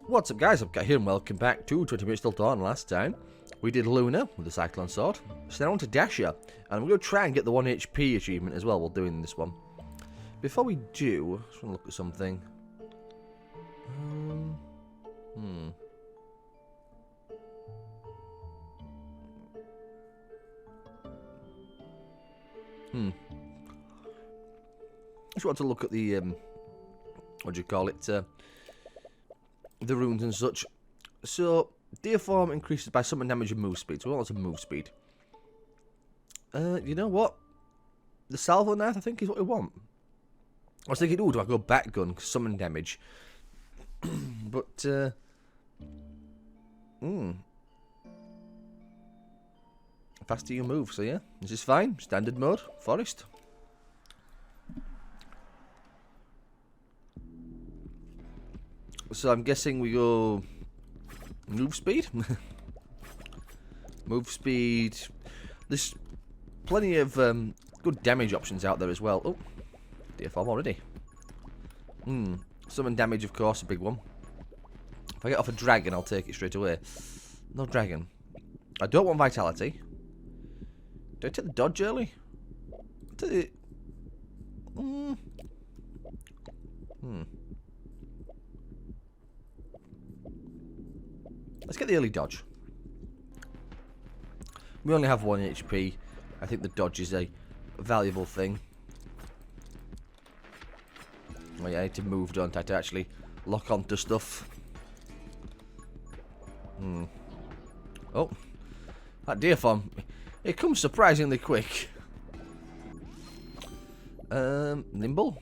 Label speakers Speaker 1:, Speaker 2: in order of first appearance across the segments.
Speaker 1: What's up guys, I'm Cat here and welcome back to 20 Minutes Till Dawn. Last time we did Luna with the Cyclone Sword, so now on to Dasha, and I'm going to try and get the 1 HP achievement as well while doing this one. Before we do, I just want to look at something. I just want to look at the, what do you call it, the runes and such. So, Deer Form increases by summon damage and move speed, so we want lots of move speed. You know what? The Salvo Knife, I think, is what we want. I was thinking, oh, do I go back gun, summon damage? But, faster you move, so yeah, this is fine. Standard mode, forest. So I'm guessing we go move speed. Move speed. There's plenty of good damage options out there as well. Oh, Deer Form already. Summon damage, of course, a big one. If I get off a dragon, I'll take it straight away. No dragon. I don't want vitality. Do I take the dodge early? Take the... Let's get the early dodge. We only have 1 HP. I think the dodge is a valuable thing. Oh yeah, I need to move, don't I, to actually lock onto stuff. Oh, that Deer Form, it comes surprisingly quick. Nimble?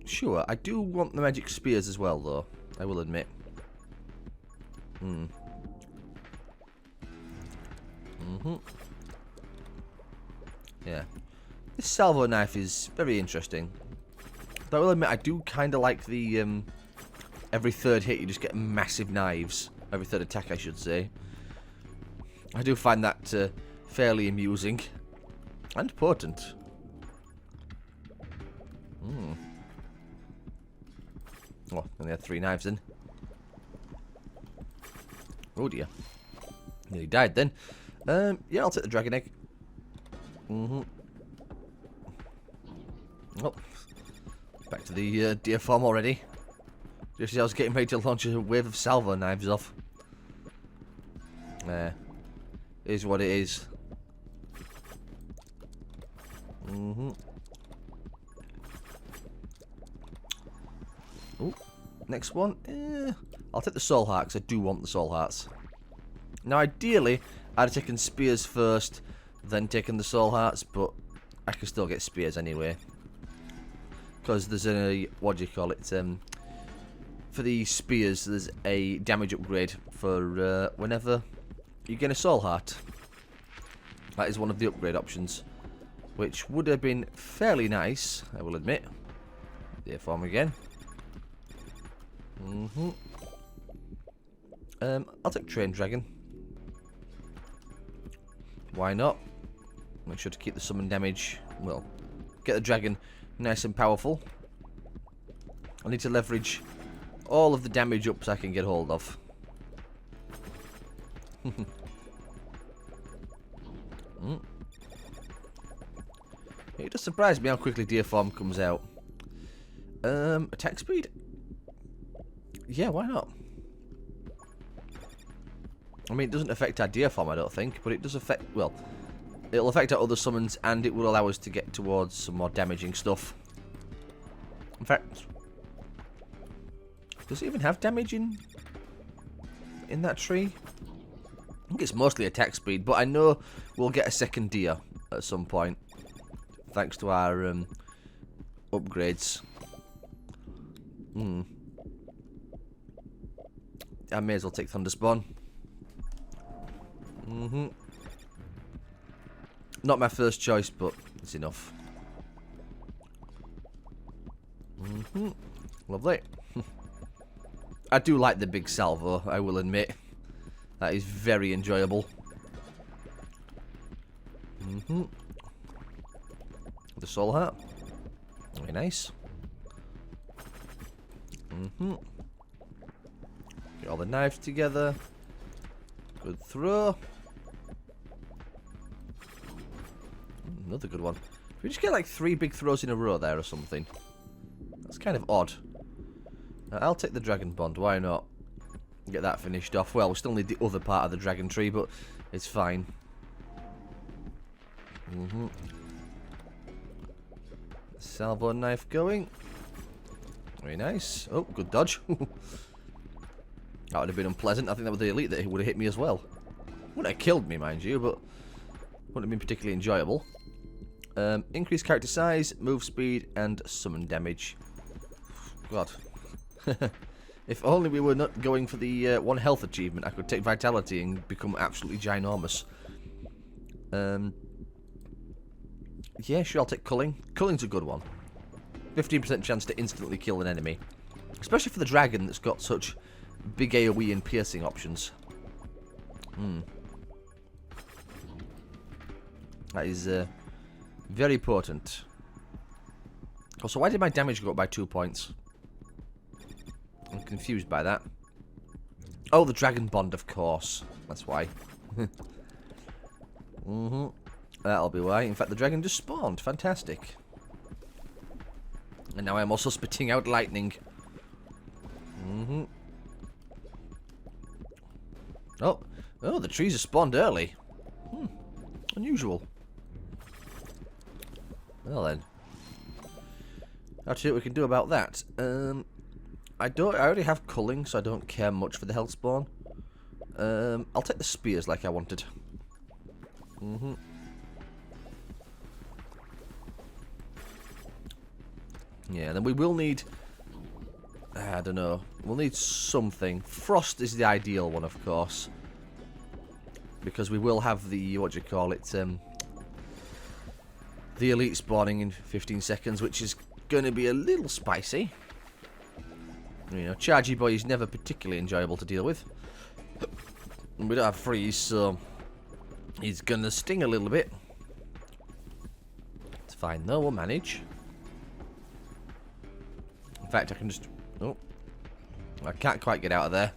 Speaker 1: Sure, I do want the magic spears as well, though, I will admit. Yeah. This Salvo Knife is very interesting. But I will admit, I do kind of like the, every third hit you just get massive knives. Every third attack, I should say. I do find that fairly amusing. And potent. Oh, only had 3 knives in. Oh dear. Nearly died then. Yeah, I'll take the dragon egg. Oh. Back to the Deer Form already. Just as I was getting ready to launch a wave of Salvo Knives off. Is what it is. Oh, next one. I'll take the Soul Heart because I do want the Soul Hearts. Now, ideally, I'd have taken Spears first, then taken the Soul Hearts, but I can still get Spears anyway. Because there's a, what do you call it, for the Spears, there's a damage upgrade for whenever you get a Soul Heart. That is one of the upgrade options, which would have been fairly nice, I will admit. Deer Form again. I'll take Train Dragon. Why not? Make sure to keep the summon damage. Well, get the dragon nice and powerful. I need to leverage all of the damage ups I can get hold of. It does surprise me how quickly Deer Form comes out. Attack speed? Yeah, why not? I mean, it doesn't affect our Deer Form, I don't think, but it does affect, well, it'll affect our other summons, and it will allow us to get towards some more damaging stuff. In fact, does it even have damage in that tree? I think it's mostly attack speed, but I know we'll get a second deer at some point, thanks to our upgrades. I may as well take Thunderspawn. Not my first choice, but it's enough. Lovely. I do like the big salvo, I will admit. That is very enjoyable. The Soul Heart. Very nice. Get all the knives together. Good throw. Another good one. We just get like 3 big throws in a row there or something. That's kind of odd. I'll take the dragon bond, why not? Get that finished off. Well, we still need the other part of the dragon tree, but it's fine. Salvo knife going. Very nice. Oh, good dodge. That would have been unpleasant. I think that was the elite that would have hit me as well. Wouldn't have killed me, mind you, but wouldn't have been particularly enjoyable. Increase character size, move speed, and summon damage. God. If only we were not going for the 1 health achievement, I could take vitality and become absolutely ginormous. Yeah, sure, I'll take culling. Culling's a good one. 15% chance to instantly kill an enemy. Especially for the dragon that's got such big AoE and piercing options. That is very potent. Also, why did my damage go up by 2 points? I'm confused by that. Oh, the dragon bond, of course. That's why. That'll be why. In fact, the dragon just spawned. Fantastic. And now I'm also spitting out lightning. Oh, the trees are spawned early. Unusual. Well then. Let's see what we can do about that. I already have culling, so I don't care much for the health spawn. I'll take the spears like I wanted. Yeah, then we will need... I don't know. We'll need something. Frost is the ideal one, of course. Because we will have the... what do you call it? The elite spawning in 15 seconds, which is going to be a little spicy. You know, Chargy Boy is never particularly enjoyable to deal with. And we don't have freeze, so... he's going to sting a little bit. It's fine, though. We'll manage. In fact, I can just... oh. I can't quite get out of there.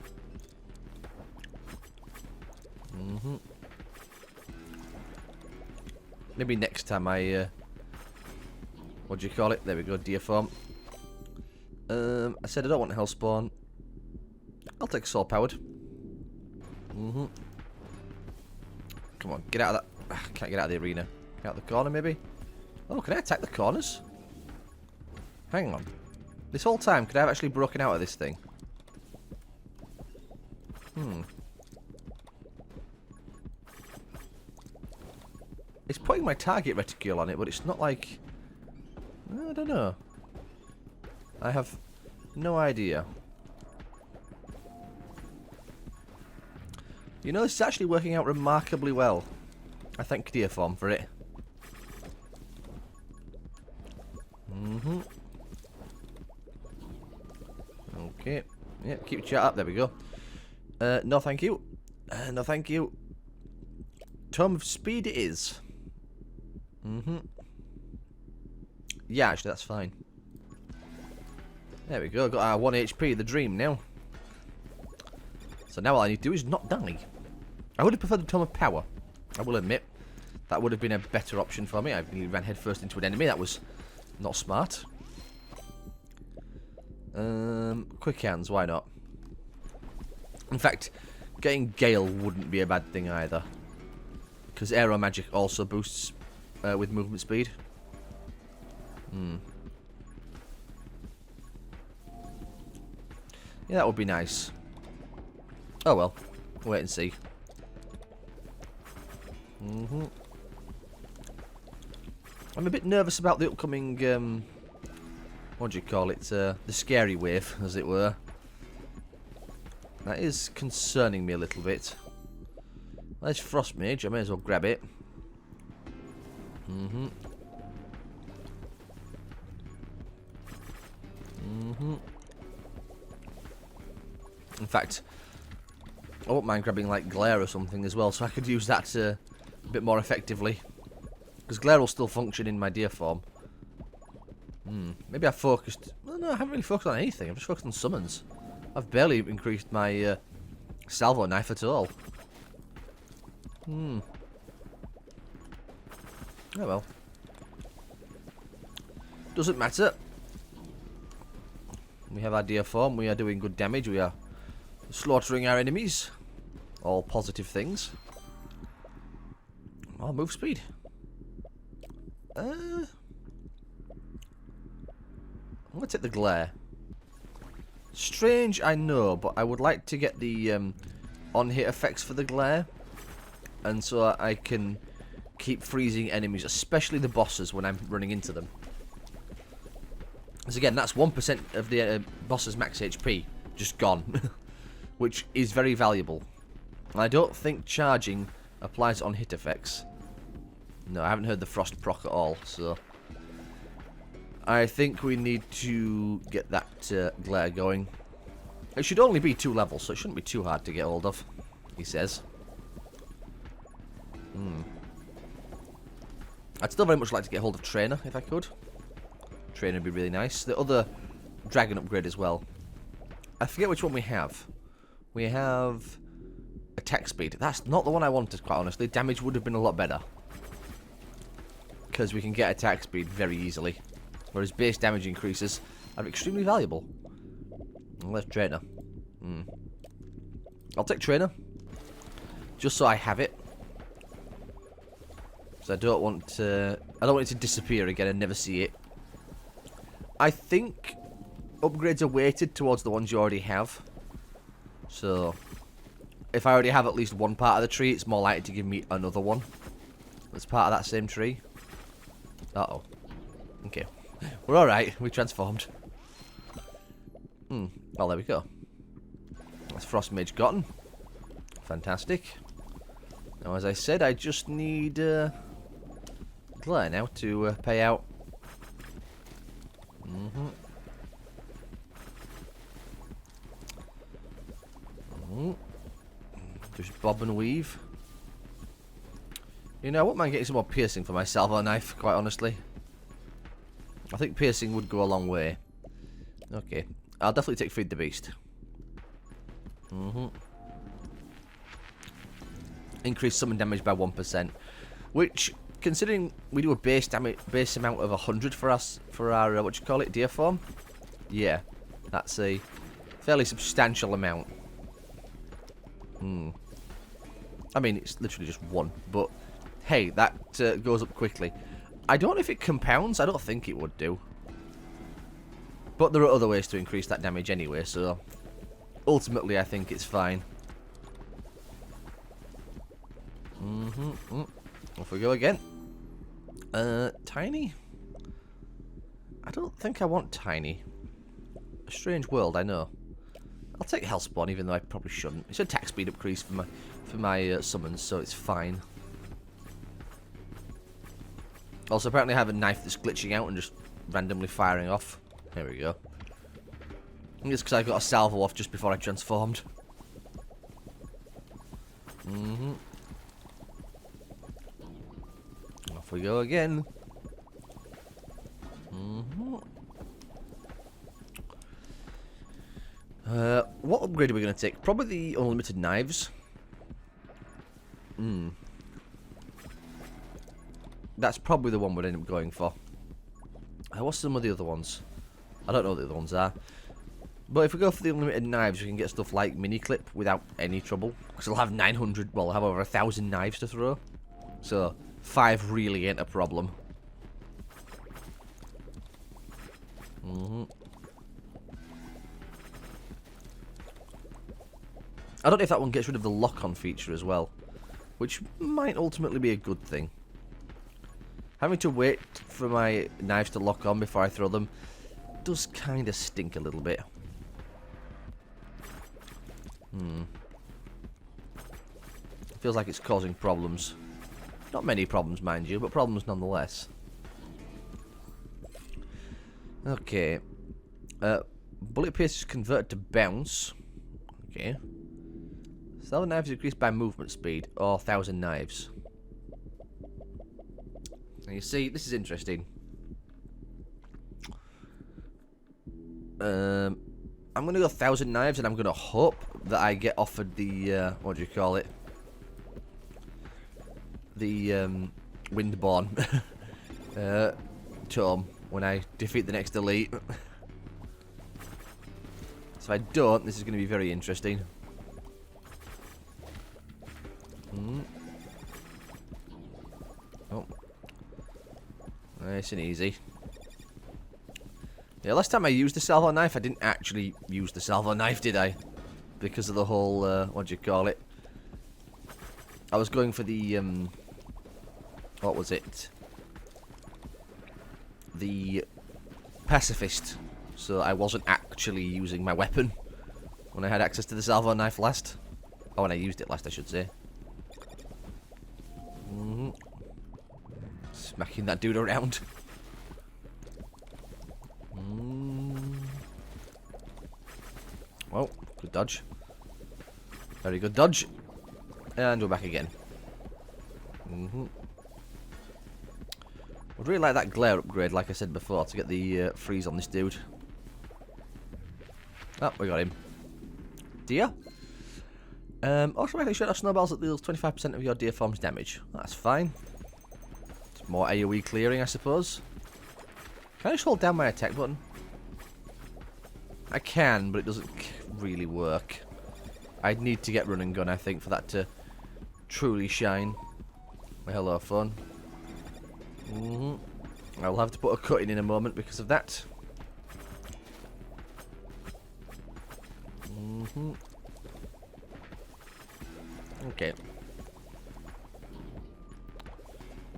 Speaker 1: Maybe next time I... what do you call it? There we go, deer form. I said I don't want hell spawn. I'll take soul powered. Come on, get out of that. I can't get out of the arena. Get out the corner, maybe? Oh, can I attack the corners? Hang on. This whole time, could I have actually broken out of this thing? It's putting my target reticule on it, but it's not like... I don't know. I have no idea. You know, this is actually working out remarkably well. I thank Deerform for it. Okay. Yeah, keep chat up. There we go. No thank you. No thank you. Tome of Speed it is. Yeah, actually, that's fine. There we go. Got our 1 HP, the dream now. So now all I need to do is not die. I would have preferred the Tome of Power. I will admit. That would have been a better option for me. I nearly ran headfirst into an enemy. That was not smart. Quick hands, why not? In fact, getting Gale wouldn't be a bad thing either. Because Aero Magic also boosts with movement speed. Yeah, that would be nice. Oh well. Wait and see. I'm a bit nervous about the upcoming, what do you call it? The scary wave, as it were. That is concerning me a little bit. There's Frost Mage, I may as well grab it. In fact, I won't mind grabbing like Glare or something as well, so I could use that a bit more effectively. Because Glare will still function in my deer form. Maybe I focused... well, no, I haven't really focused on anything. I've just focused on summons. I've barely increased my salvo knife at all. Oh well. Doesn't matter. We have our deer form. We are doing good damage. We are slaughtering our enemies. All positive things. Oh, move speed. I'm going to take the glare. Strange, I know, but I would like to get the on-hit effects for the glare. And so I can keep freezing enemies, especially the bosses when I'm running into them. Because again, that's 1% of the boss's max HP just gone. Which is very valuable. And I don't think charging applies on hit effects. No, I haven't heard the frost proc at all, so... I think we need to get that glare going. It should only be 2 levels, so it shouldn't be too hard to get hold of, he says. I'd still very much like to get hold of Trainer, if I could. Trainer would be really nice. The other dragon upgrade as well. I forget which one we have. We have attack speed. That's not the one I wanted, quite honestly. Damage would have been a lot better. Because we can get attack speed very easily. Whereas base damage increases are extremely valuable. Unless Trainer. I'll take Trainer. Just so I have it. Because I don't want it to disappear again and never see it. I think upgrades are weighted towards the ones you already have. So, if I already have at least one part of the tree, it's more likely to give me another one. That's part of that same tree. Uh-oh. Okay. We're alright. We transformed. Well, there we go. That's Frost Mage gotten. Fantastic. Now, as I said, I just need glare now to pay out. Just bob and weave. You know, I wouldn't mind getting some more piercing for my salvo knife, quite honestly. I think piercing would go a long way. Okay. I'll definitely take Feed the Beast. Increase summon damage by 1%. Which, considering we do a base amount of 100 for our what you call it, deer form? Yeah. That's a fairly substantial amount. I mean, it's literally just 1, but hey, that goes up quickly. I don't know if it compounds. I don't think it would do. But there are other ways to increase that damage anyway, so ultimately I think it's fine. Off we go again. Tiny? I don't think I want Tiny. A strange world, I know. I'll take Hellspawn, even though I probably shouldn't. It's attack speed increase for my summons, so it's fine. Also, apparently I have a knife that's glitching out and just randomly firing off. There we go. I think it's because I got a salvo off just before I transformed. Off we go again. What upgrade are we going to take? Probably the unlimited knives. That's probably the one we'd end up going for. What's some of the other ones? I don't know what the other ones are. But if we go for the unlimited knives, we can get stuff like mini clip without any trouble. Because I'll have 900, well, I'll have over 1,000 knives to throw. So, 5 really ain't a problem. I don't know if that one gets rid of the lock-on feature as well. Which might ultimately be a good thing. Having to wait for my knives to lock on before I throw them does kind of stink a little bit. Feels like it's causing problems. Not many problems, mind you, but problems nonetheless. Okay. Bullet pierces convert to bounce. Okay. Salvo knives increased by movement speed, or 1,000 knives. And you see, this is interesting. I'm going to go 1,000 knives, and I'm going to hope that I get offered the, what do you call it? The, Windborn tome when I defeat the next elite. So if I don't, this is going to be very interesting. Oh. Nice and easy. Yeah, last time I used the salvo knife, I didn't actually use the salvo knife, did I? Because of the whole, what do you call it? I was going for the, what was it? The pacifist. So I wasn't actually using my weapon when I had access to the salvo knife last. Oh, when I used it last, I should say. Smacking that dude around. Well, good dodge. Very good dodge. And we're back again. Would really like that glare upgrade, like I said before, to get the freeze on this dude. Oh, we got him. Deer. Automatically shut off snowballs that deals 25% of your deer form's damage. That's fine. It's more AoE clearing, I suppose. Can I just hold down my attack button? I can, but it doesn't really work. I'd need to get run and gun, I think, for that to truly shine. Hello, phone. I'll have to put a cut in a moment because of that. Okay.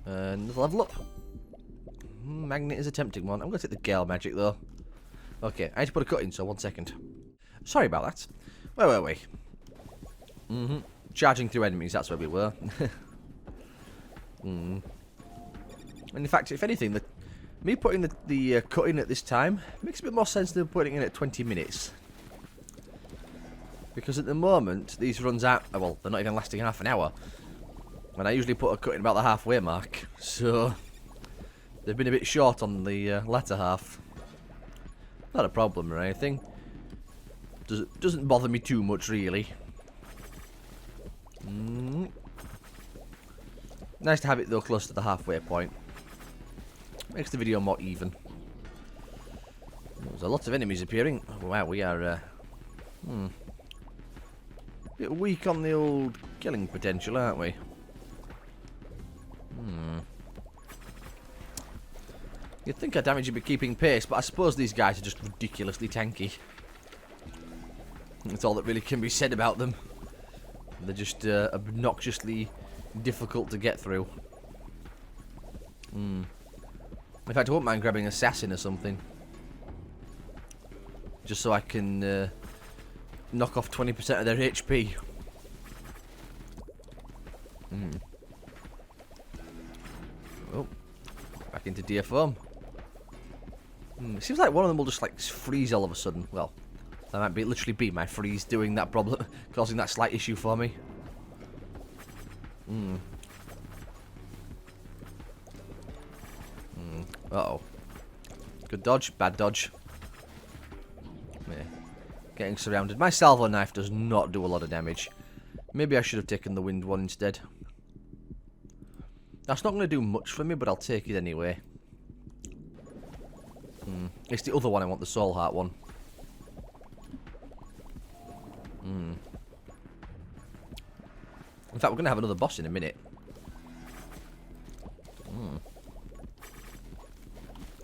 Speaker 1: Another level up. Magnet is a tempting one. I'm going to take the Gale magic though. Okay, I had to put a cut in, so 1 second. Sorry about that. Where were we? Charging through enemies, that's where we were. And in fact, if anything, me putting the cut in at this time makes a bit more sense than putting it in at 20 minutes. Because at the moment, these runs out, well, they're not even lasting half an hour. And I usually put a cut in about the halfway mark. So, they've been a bit short on the latter half. Not a problem or anything. Doesn't bother me too much, really. Nice to have it, though, close to the halfway point. Makes the video more even. There's a lot of enemies appearing. Wow, we are a bit weak on the old killing potential, aren't we? You'd think our damage would be keeping pace, but I suppose these guys are just ridiculously tanky. That's all that really can be said about them. They're just obnoxiously difficult to get through. In fact, I wouldn't mind grabbing Assassin or something. Just so I can knock off 20% of their HP. Oh, back into deer form. It seems like one of them will just like freeze all of a sudden. Well, that might literally be my freeze doing that problem, causing that slight issue for me. Uh-oh. Good dodge, bad dodge. Yeah. Getting surrounded. My salvo knife does not do a lot of damage. Maybe I should have taken the wind one instead. That's not going to do much for me, but I'll take it anyway. It's the other one I want, the Soul Heart one. In fact, we're going to have another boss in a minute.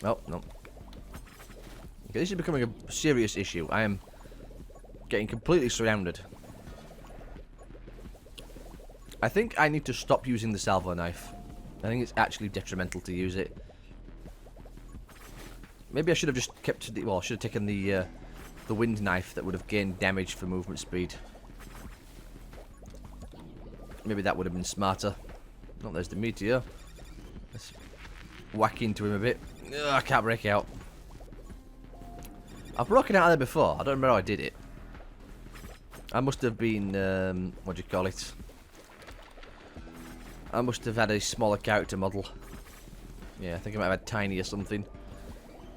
Speaker 1: Oh, no. Okay, this is becoming a serious issue. I am getting completely surrounded. I think I need to stop using the salvo knife. I think it's actually detrimental to use it. Maybe I should have just kept the, well, I should have taken the wind knife that would have gained damage for movement speed. Maybe that would have been smarter. Oh, there's the meteor. Let's whack into him a bit. Ugh, I can't break out. I've broken out of there before. I don't remember how I did it. I must have been, what do you call it? I must have had a smaller character model. Yeah, I think I might have had Tiny or something.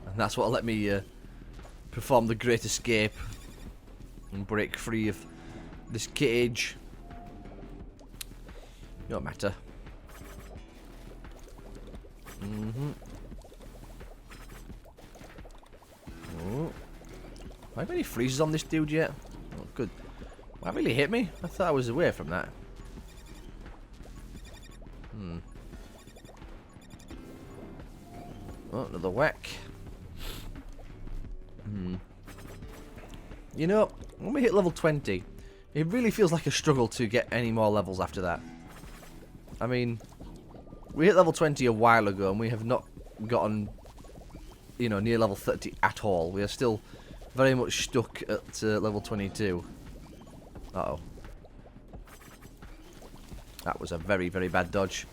Speaker 1: And that's what let me perform the Great Escape and break free of this cage. No matter. Oh. Have I got any freezes on this dude yet? Oh, good. That really hit me? I thought I was away from that. Oh, another whack. You know, when we hit level 20, it really feels like a struggle to get any more levels after that. I mean, we hit level 20 a while ago and we have not gotten, you know, near level 30 at all. We are still very much stuck at level 22. Uh-oh. That was a very, very bad dodge.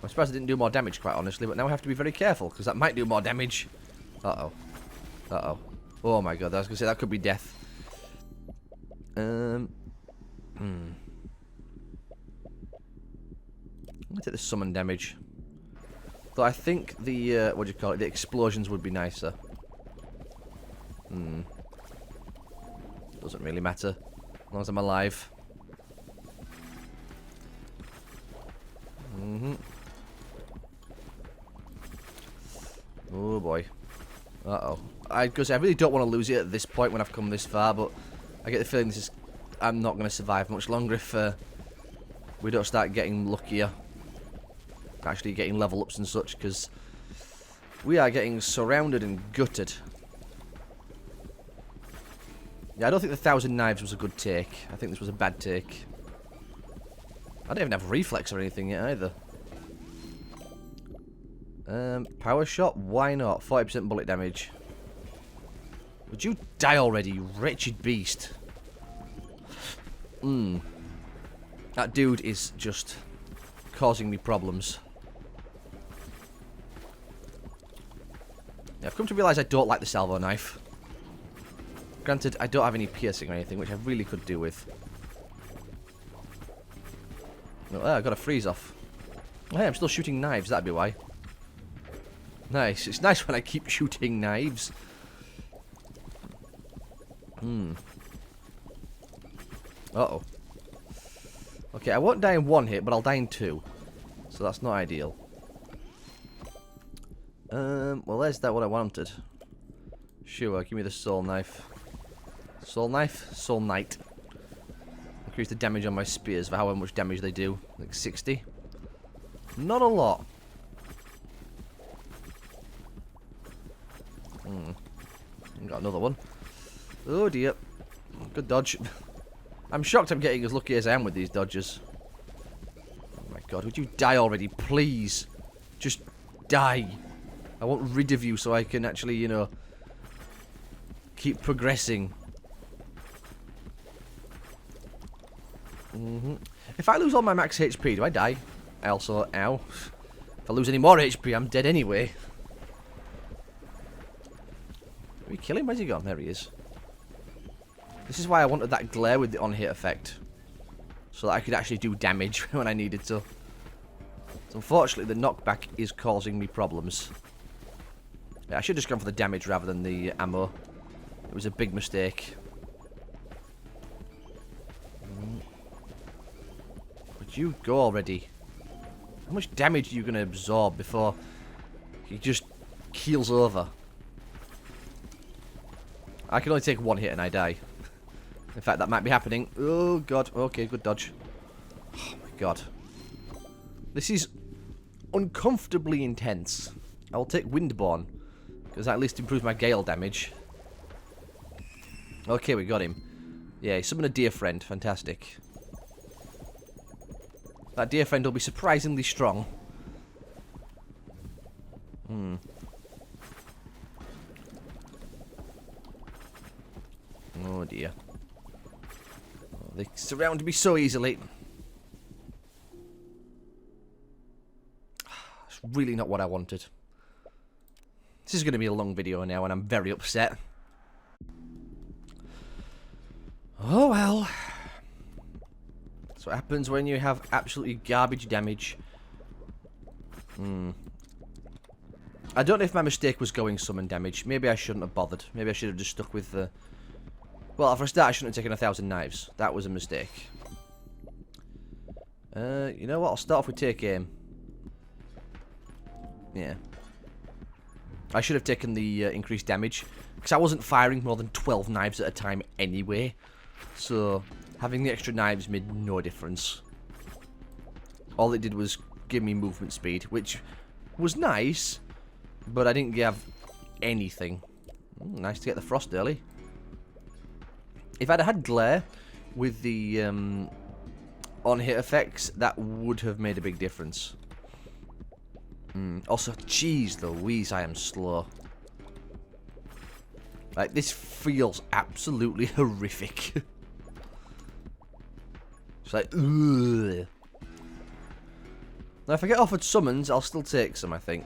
Speaker 1: I'm surprised it didn't do more damage, quite honestly, but now I have to be very careful, because that might do more damage. Uh-oh. Uh-oh. Oh my god, I was going to say, that could be death. I'm going to take the summon damage. Though I think the, what do you call it, the explosions would be nicer. Doesn't really matter, as long as I'm alive. Oh boy. Uh-oh. Because I really don't want to lose it at this point when I've come this far, but I get the feeling this is... I'm not going to survive much longer if we don't start getting luckier. Actually getting level ups and such, because we are getting surrounded and gutted. Yeah, I don't think the 1,000 knives was a good take. I think this was a bad take. I don't even have reflex or anything yet either. Power shot? Why not? 40% bullet damage. Would you die already, you wretched beast? That dude is just causing me problems. Yeah, I've come to realise I don't like the salvo knife. Granted, I don't have any piercing or anything, which I really could do with. Oh, I got a freeze off. Oh, hey, I'm still shooting knives, that'd be why. Nice. It's nice when I keep shooting knives. Uh-oh. Okay, I won't die in one hit, but I'll die in two. So that's not ideal. Well, there's that what I wanted. Sure, give me the soul knife. Soul knife? Soul knight. Increase the damage on my spears for how much damage they do. Like 60. Not a lot. Got another one. Oh dear. Good dodge. I'm shocked I'm getting as lucky as I am with these dodges. Oh my god, would you die already, please? Just die. I want rid of you so I can actually, you know, keep progressing. If I lose all my max HP, do I die? Also, ow. If I lose any more HP, I'm dead anyway. Did we kill him? Where's he gone? There he is. This is why I wanted that glare with the on-hit effect. So that I could actually do damage when I needed to. So unfortunately, the knockback is causing me problems. Yeah, I should have just gone for the damage rather than the ammo. It was a big mistake. Would you go already? How much damage are you going to absorb before he just keels over? I can only take one hit and I die. In fact, that might be happening. Oh, God. Okay, good dodge. Oh, my God. This is uncomfortably intense. I will take Windborn, because that at least improves my Gale damage. Okay, we got him. Yeah, he summoned a dear friend. Fantastic. That dear friend will be surprisingly strong. Oh dear. Oh, they surround me so easily. It's really not what I wanted. This is going to be a long video now and I'm very upset. Oh well. That's what happens when you have absolutely garbage damage. I don't know if my mistake was going summon damage. Maybe I shouldn't have bothered. Maybe I should have just stuck with the Well, for a start, I shouldn't have taken 1,000 knives. That was a mistake. You know what? I'll start off with take aim. Yeah. I should have taken the increased damage, because I wasn't firing more than 12 knives at a time anyway. So, having the extra knives made no difference. All it did was give me movement speed, which was nice, but I didn't have anything. Nice to get the frost early. If I'd had glare with the on-hit effects, that would have made a big difference. Also, jeez Louise, I am slow. Like, this feels absolutely horrific. It's like, ugh. Now, if I get offered summons, I'll still take some, I think.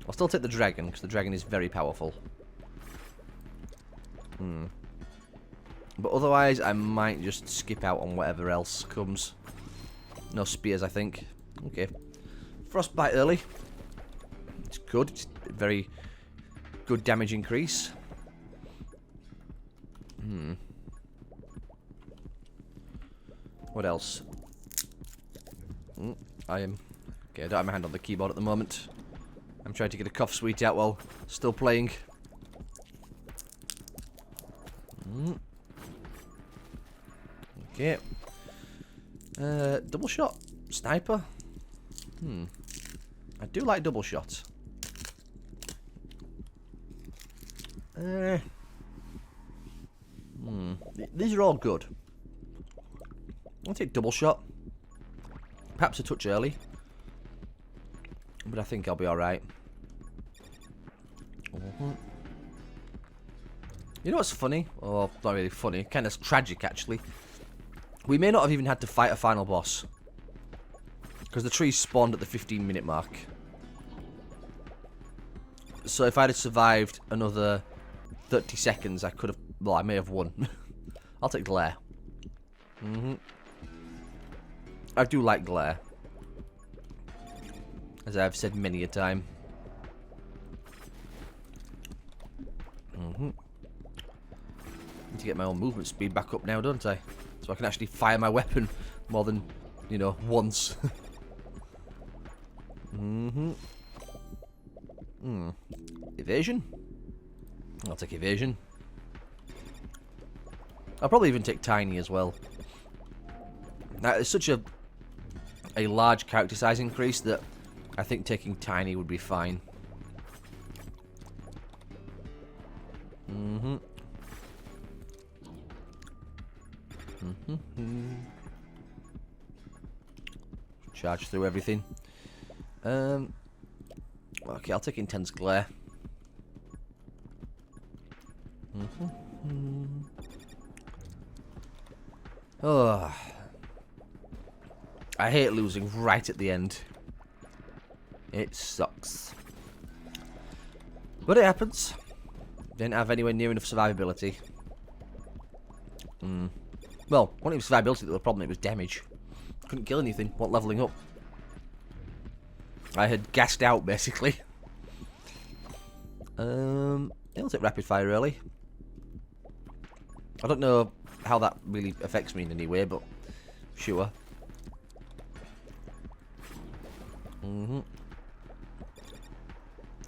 Speaker 1: I'll still take the dragon, because the dragon is very powerful. But otherwise, I might just skip out on whatever else comes. No spears, I think. Okay. Frostbite early. It's good. It's a very good damage increase. What else? I am... Okay, I don't have my hand on the keyboard at the moment. I'm trying to get a cough sweet out while still playing. Okay. Double shot. Sniper. I do like double shots. These are all good. I'll take double shot. Perhaps a touch early. But I think I'll be alright. You know what's funny? Oh, not really funny. Kind of tragic, actually. We may not have even had to fight a final boss. Because the trees spawned at the 15-minute mark. So if I'd have survived another 30 seconds, I could have... Well, I may have won. I'll take glare. I do like glare. As I've said many a time. Need to get my own movement speed back up now, don't I? So I can actually fire my weapon more than, you know, once. Evasion? I'll take evasion. I'll probably even take tiny as well. Now, it's such a large character size increase that I think taking tiny would be fine. Charge through everything. Okay, I'll take intense glare. Oh, I hate losing right at the end. It sucks. But it happens. Didn't have anywhere near enough survivability. Well, wasn't even survivability that was the problem, it was damage. Couldn't kill anything, wasn't leveling up. I had gassed out, basically. I'll take rapid fire early. I don't know how that really affects me in any way, but sure.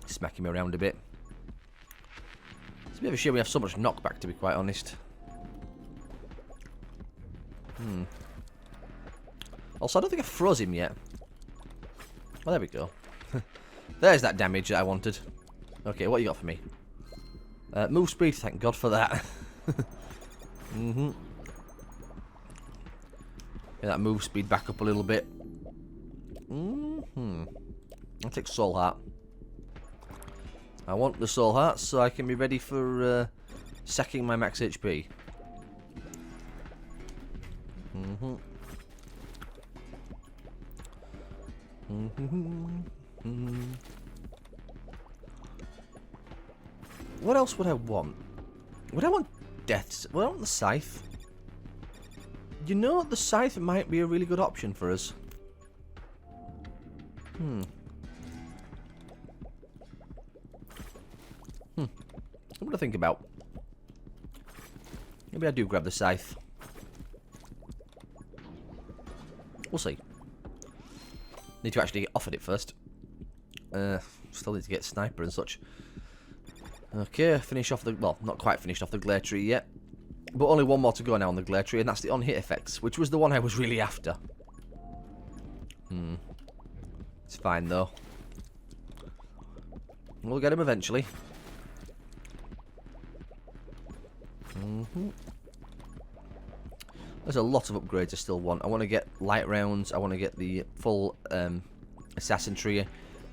Speaker 1: Smacking me around a bit. It's a bit of a shame we have so much knockback, to be quite honest. Also, I don't think I froze him yet. Well, there we go. There's that damage that I wanted. Okay, what you got for me? Move speed, thank God for that. Get that move speed back up a little bit. I'll take soul heart. I want the soul heart so I can be ready for sacking my max HP. What else would I want? Would I want deaths? Would I want the scythe? You know, the scythe might be a really good option for us. Something to think about. Maybe I do grab the scythe. We'll see. Need to actually get offered it first. Still need to get sniper and such. Okay, finish off the... Well, not quite finished off the glare tree yet. But only one more to go now on the glare tree, and that's the on-hit effects, which was the one I was really after. It's fine, though. We'll get him eventually. There's a lot of upgrades I still want. I want to get light rounds. I want to get the full assassin tree.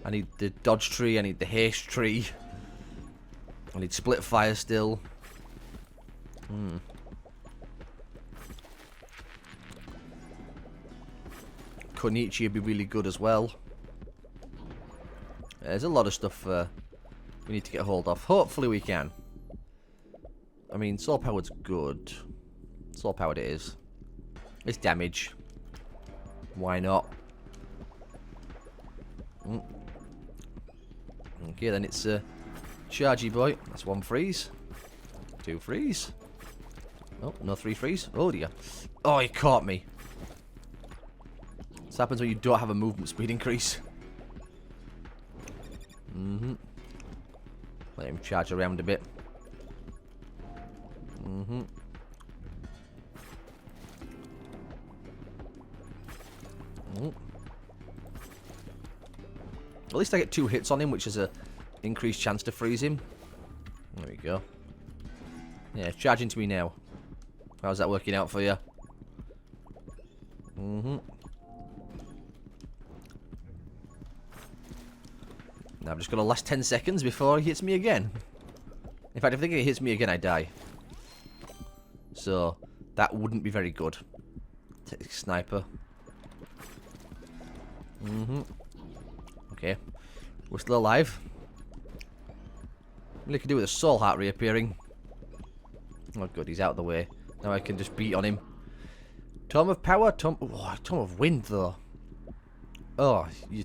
Speaker 1: I need the dodge tree. I need the haste tree. I need split fire still. Konichi would be really good as well. There's a lot of stuff we need to get a hold of. Hopefully we can. I mean, soul powered's good. Soul powered it is. It's damage. Why not? Okay, then it's Chargy boy. That's 1 freeze. 2 freeze. Oh, no 3 freeze. Oh dear. Oh, he caught me. This happens when you don't have a movement speed increase. Let him charge around a bit. At least I get 2 hits on him, which is a increased chance to freeze him. There we go. Yeah, charge into me now. How's that working out for you? Now I've just got to last 10 seconds before he hits me again. In fact, if I think he hits me again, I die. So, that wouldn't be very good. Take the sniper. Okay. We're still alive. What I can do with a soul heart reappearing. Oh good, he's out of the way. Now I can just beat on him. Tome of power? Tome of wind though. Oh, you're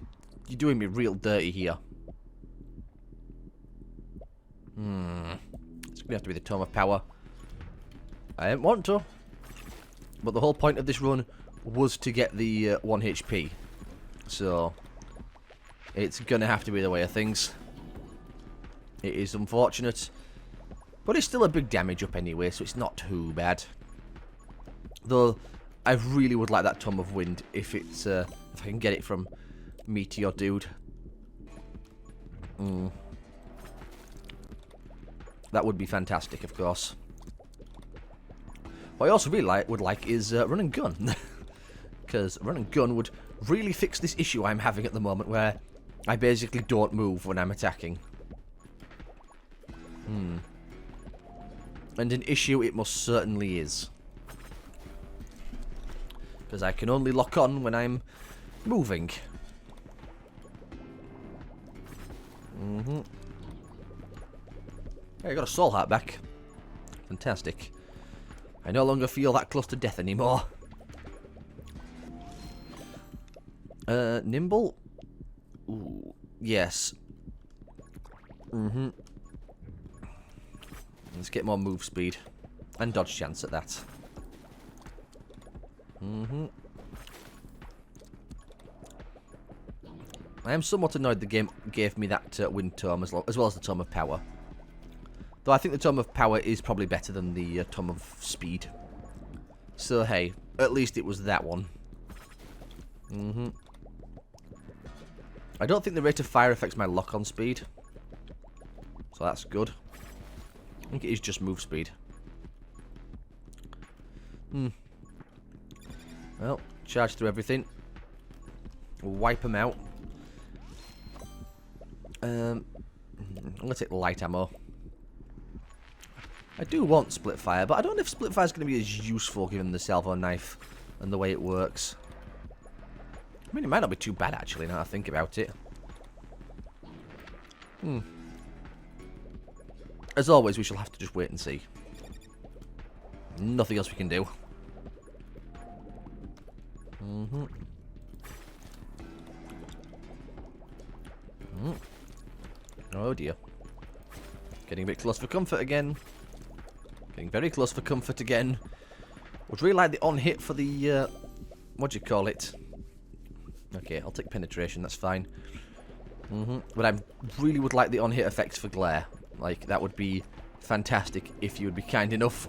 Speaker 1: doing me real dirty here. It's gonna have to be the Tome of Power. I didn't want to. But the whole point of this run was to get the 1 HP. So, it's gonna have to be the way of things. It is unfortunate. But it's still a big damage up anyway, so it's not too bad. Though, I really would like that Tome of Wind if it's if I can get it from Meteor Dude. That would be fantastic, of course. What I also really would like is run and gun. Because run and gun would really fix this issue I'm having at the moment where I basically don't move when I'm attacking. And an issue it most certainly is. Because I can only lock on when I'm moving. Hey, I got a soul heart back. Fantastic. I no longer feel that close to death anymore. Nimble? Ooh, yes. Let's get more move speed. And dodge chance at that. I am somewhat annoyed the game gave me that wind tome as well as the Tome of Power. Though I think the Tome of Power is probably better than the Tome of Speed. So hey, at least it was that one. I don't think the rate of fire affects my lock-on speed. So that's good. I think it is just move speed. Well, charge through everything. Wipe them out. I'm going to take light ammo. I do want split fire, but I don't know if split fire is going to be as useful given the salvo knife and the way it works. I mean, it might not be too bad actually now I think about it. As always, we shall have to just wait and see. Nothing else we can do. Oh dear. Getting a bit close for comfort again. Getting very close for comfort again. Would really like the on-hit for the, what do you call it? Okay, I'll take penetration, that's fine. But I really would like the on-hit effects for glare. Like, that would be fantastic if you would be kind enough.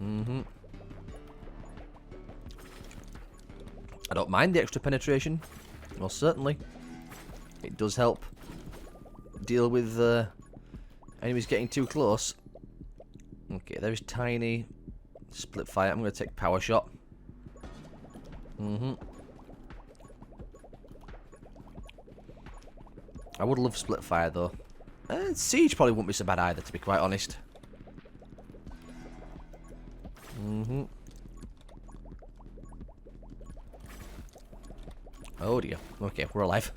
Speaker 1: I don't mind the extra penetration. Well, certainly. It does help deal with enemies getting too close. Okay, there's tiny split fire. I'm going to take power shot. I would love split fire though. Siege probably wouldn't be so bad either, to be quite honest. Oh dear. Okay, we're alive.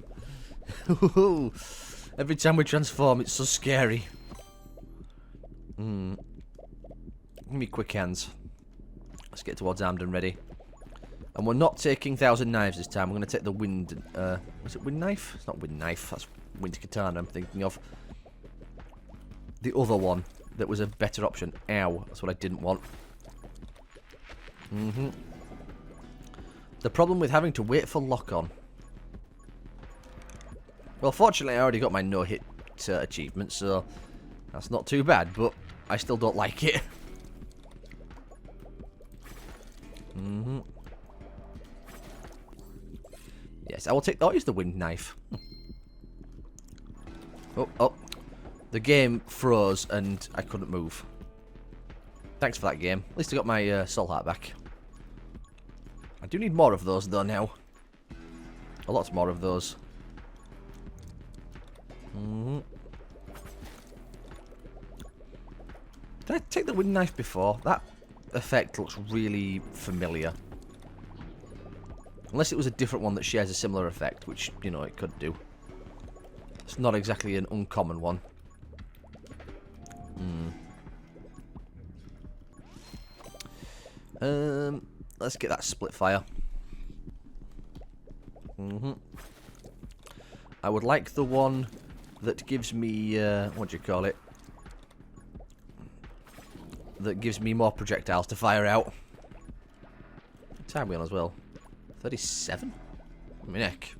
Speaker 1: Every time we transform, it's so scary. Give me quick hands. Let's get towards armed and ready. And we're not taking Thousand Knives this time. We're going to take the wind... was it wind knife? It's not wind knife. That's wind katana I'm thinking of. The other one that was a better option. Ow. That's what I didn't want. The problem with having to wait for lock-on. Well, fortunately, I already got my no-hit achievement, so that's not too bad, but I still don't like it. Yes, I will take... Oh, it's the wind knife. Oh. The game froze and I couldn't move. Thanks for that game. At least I got my soul heart back. I do need more of those, though, now. A lot more of those. Did I take the wind knife before? That effect looks really familiar. Unless it was a different one that shares a similar effect, which, you know, it could do. It's not exactly an uncommon one. Let's get that split fire. I would like the one that gives me, what do you call it? That gives me more projectiles to fire out. Time wheel as well. 37? I mean, heck.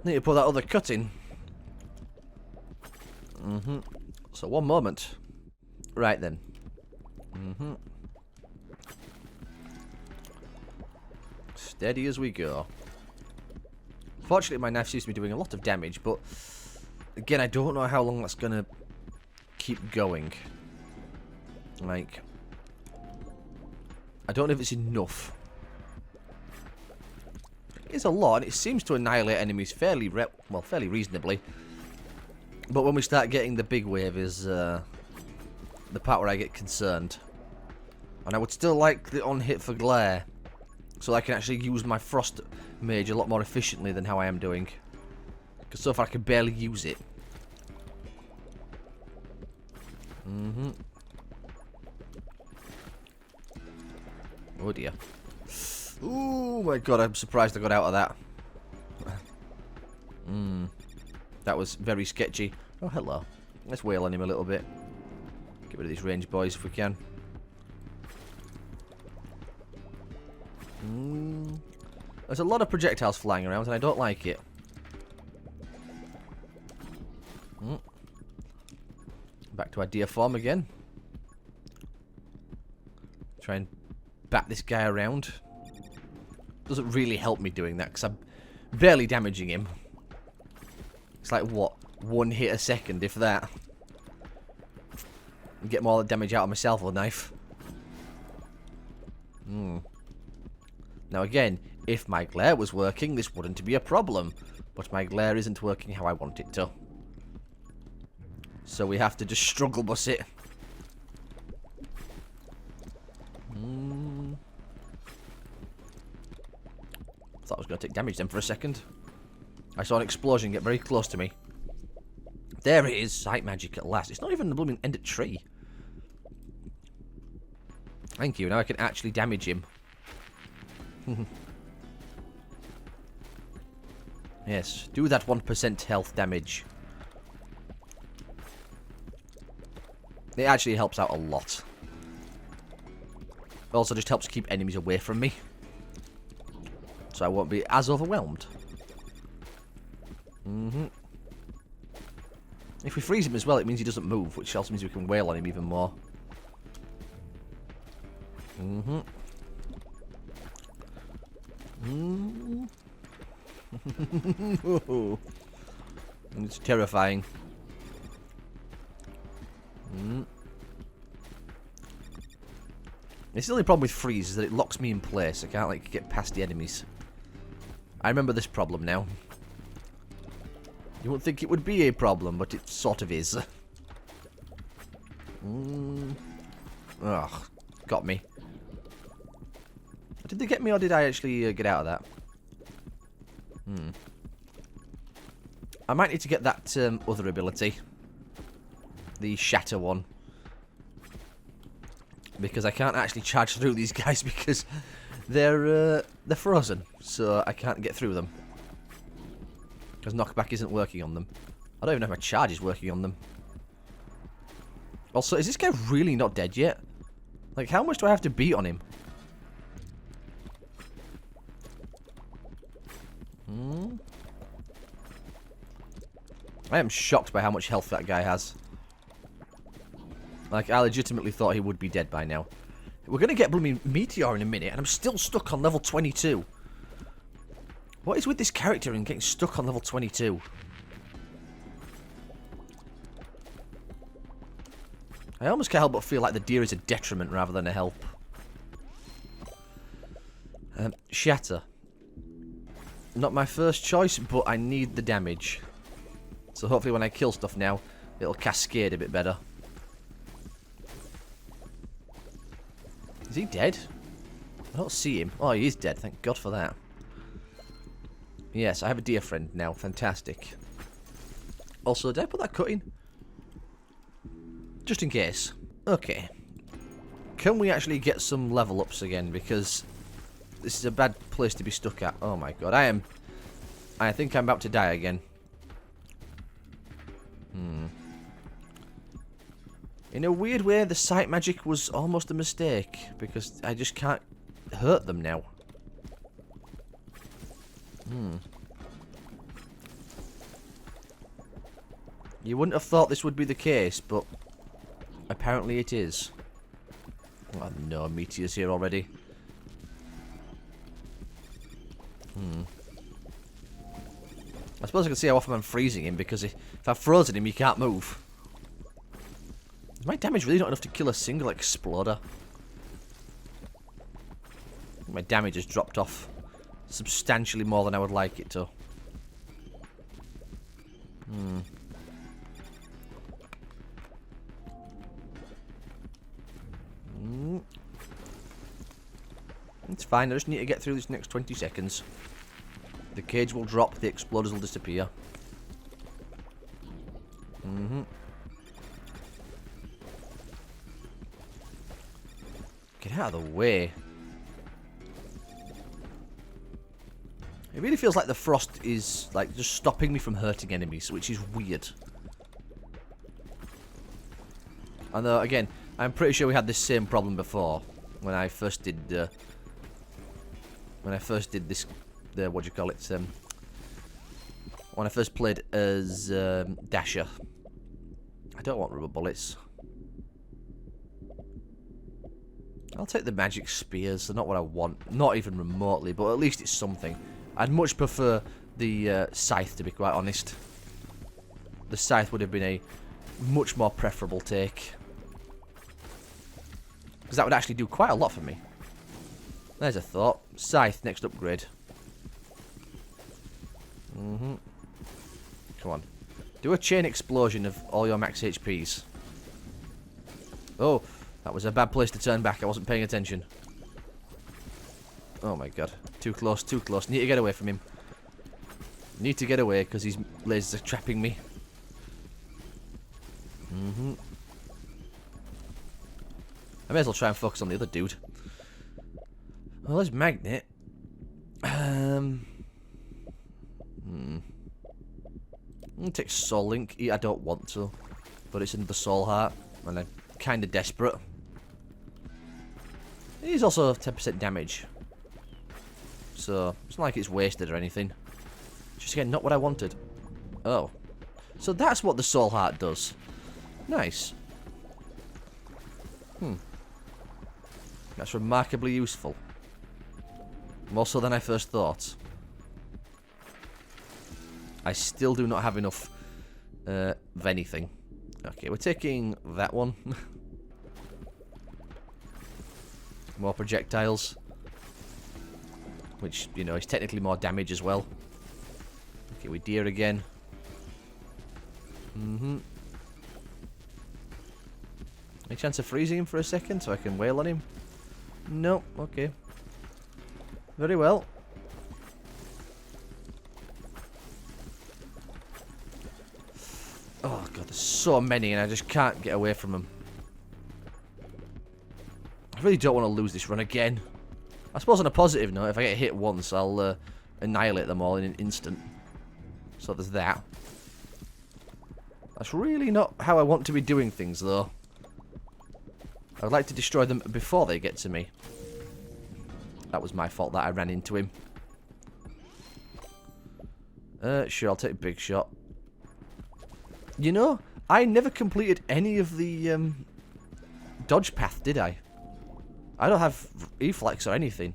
Speaker 1: Need to put that other cut in. So, one moment. Right then. Steady as we go. Fortunately, my knife seems to be doing a lot of damage, but again, I don't know how long that's going to keep going. Like, I don't know if it's enough. It's a lot, and it seems to annihilate enemies fairly reasonably. But when we start getting the big wave is the part where I get concerned. And I would still like the on-hit for glare, so I can actually use my frost mage a lot more efficiently than how I am doing. Because so far I can barely use it. Oh dear. Oh my god, I'm surprised I got out of that. That was very sketchy. Oh, hello. Let's wail on him a little bit. Get rid of these range boys if we can. There's a lot of projectiles flying around and I don't like it. Back to our deer form again. Try and bat this guy around. Doesn't really help me doing that because I'm barely damaging him. It's like, what? One hit a second, if that. And get more damage out of myself with a knife. Now again, if my glare was working, this wouldn't be a problem. But my glare isn't working how I want it to. So we have to just struggle bus it. Thought I was going to take damage then for a second. I saw an explosion get very close to me. There it is, sight magic at last. It's not even the blooming end of tree. Thank you, now I can actually damage him. Yes, do that 1% health damage. It actually helps out a lot. Also just helps keep enemies away from me. So I won't be as overwhelmed. If we freeze him as well, it means he doesn't move, which also means we can wail on him even more. It's terrifying. It's the only problem with freeze is that it locks me in place. I can't like get past the enemies. I remember this problem now. You wouldn't think it would be a problem, but it sort of is. Ugh, got me. Did they get me or did I actually get out of that? I might need to get that other ability. The shatter one. Because I can't actually charge through these guys because they're frozen. So I can't get through them. Because knockback isn't working on them. I don't even know if my charge is working on them. Also, is this guy really not dead yet? Like, how much do I have to beat on him? I am shocked by how much health that guy has. Like, I legitimately thought he would be dead by now. We're going to get blooming Meteor in a minute, and I'm still stuck on level 22. What is with this character and getting stuck on level 22? I almost can't help but feel like the deer is a detriment rather than a help. Shatter. Not my first choice, but I need the damage. So hopefully when I kill stuff now, it'll cascade a bit better. Is he dead? I don't see him. Oh, he is dead. Thank God for that. Yes, I have a deer friend now. Fantastic. Also, did I put that cut in? Just in case. Okay. Can we actually get some level ups again? Because this is a bad place to be stuck at. Oh my God. I think I'm about to die again. In a weird way, the sight magic was almost a mistake. Because I just can't hurt them now. You wouldn't have thought this would be the case, but apparently it is. Oh no, Meteor's here already. I suppose I can see how often I'm freezing him, because if I've frozen him, he can't move. Is my damage really not enough to kill a single exploder? My damage has dropped off substantially more than I would like it to. It's fine, I just need to get through this next 20 seconds. The cage will drop, the exploders will disappear. Get out of the way. It really feels like the frost is like just stopping me from hurting enemies, which is weird. Although again, I'm pretty sure we had this same problem before when I first did this. What do you call it? When I first played as Dasher. I don't want rubber bullets. I'll take the magic spears. They're not what I want. Not even remotely, but at least it's something. I'd much prefer the scythe, to be quite honest. The scythe would have been a much more preferable take. Because that would actually do quite a lot for me. There's a thought. Scythe, next upgrade. Come on. Do a chain explosion of all your max HPs. Oh, that was a bad place to turn back. I wasn't paying attention. Oh my God. Too close, too close. Need to get away from him. Need to get away because his lasers are trapping me. I may as well try and focus on the other dude. Well, there's Magnet. I'm gonna take Soul Link. I don't want to, but it's another Soul Heart, and I kind of desperate. It is also 10% damage. So, it's not like it's wasted or anything. Just again, not what I wanted. Oh. So that's what the soul heart does. Nice. That's remarkably useful. More so than I first thought. I still do not have enough of anything. Okay, we're taking that one. More projectiles. Which, you know, is technically more damage as well. Okay, we deer again. Any chance of freezing him for a second so I can wail on him? No, okay. Very well. Oh god, there's so many and I just can't get away from them. I really don't want to lose this run again. I suppose on a positive note, if I get hit once, I'll annihilate them all in an instant. So there's that. That's really not how I want to be doing things, though. I'd like to destroy them before they get to me. That was my fault that I ran into him. Sure, I'll take Big Shot. You know, I never completed any of the dodge path, did I? I don't have reflex or anything.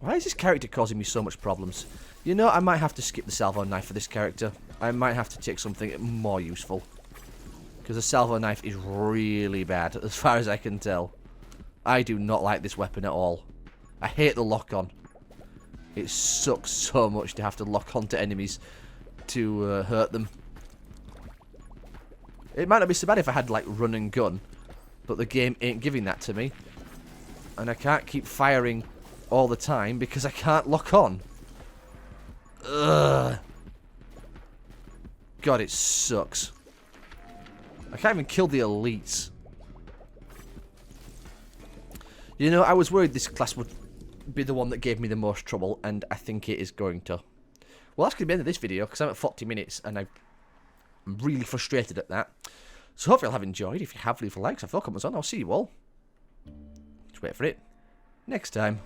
Speaker 1: Why is this character causing me so much problems? You know, I might have to skip the salvo knife for this character. I might have to take something more useful. Because the salvo knife is really bad, as far as I can tell. I do not like this weapon at all. I hate the lock-on. It sucks so much to have to lock onto enemies to hurt them. It might not be so bad if I had, like, run and gun. But the game ain't giving that to me. And I can't keep firing all the time because I can't lock on. Ugh. God, it sucks. I can't even kill the elites. You know, I was worried this class would be the one that gave me the most trouble, and I think it is going to. Well, that's going to be the end of this video, because I'm at 40 minutes, and I'm really frustrated at that. So hopefully you'll have enjoyed. If you have, leave a like, so comments on. I'll see you all. Just wait for it. Next time.